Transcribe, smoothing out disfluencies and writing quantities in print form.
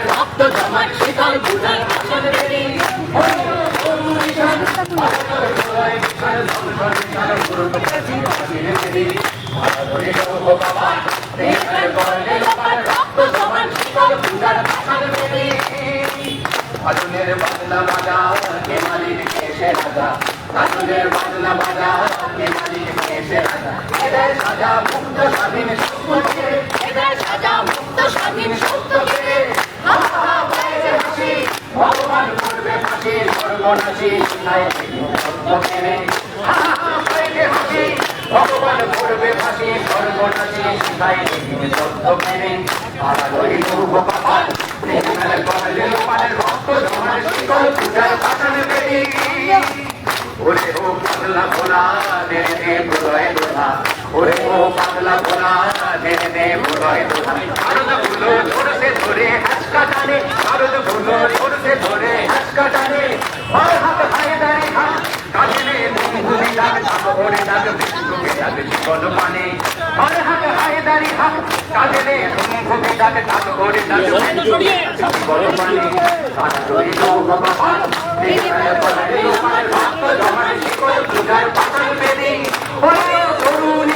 রক্ত জমাট শীতল বুঝার আসন বেরি আগুনের বাজনা বাজা কে মালিক এসে রাজা আগুনের বাজনা বাজা কে মালিক এসে রাজা এদের সাজা মুক্ত স্বাধীন সত্যকে এদের সাজা মুক্ত স্বাধীন সত্যকে ভগবান করবে ফাঁসি সর্বনাশী নাই সত্যকে হাসি ভগবান করবে ফাঁসি সর্বনাশী নাই সত্যকে তারা রইল ভগবান রক্ত জমার শীতল পূজার পাঠান বেরি ওরে ও পাগলা ভোলা নেড়ে দে প্রলয় দোলা ওরে ও পাগলা ভোলা নেড়ে দে প্রলয় দোলা ভারত ভুলো ধরতে ধরে হাসকা টানে ভারত ভুলো ধরতে ধরে হাসকা টানে আর হাত হায় দাঁড়ি হাত কাজে মুঙ্গুলি ডাক ডাক ওরে ডাক বিষ্ণুকে ডাক জীবন মানে আর হাত হায় দাঁড়ি হাত কাজে মুঙ্গুলি ডাক ডাক ওরে ডাক জীবন মানে সারা রইল ভগবান রক্ত জমার শিকল পূজার পাতাল বেদি তরুণ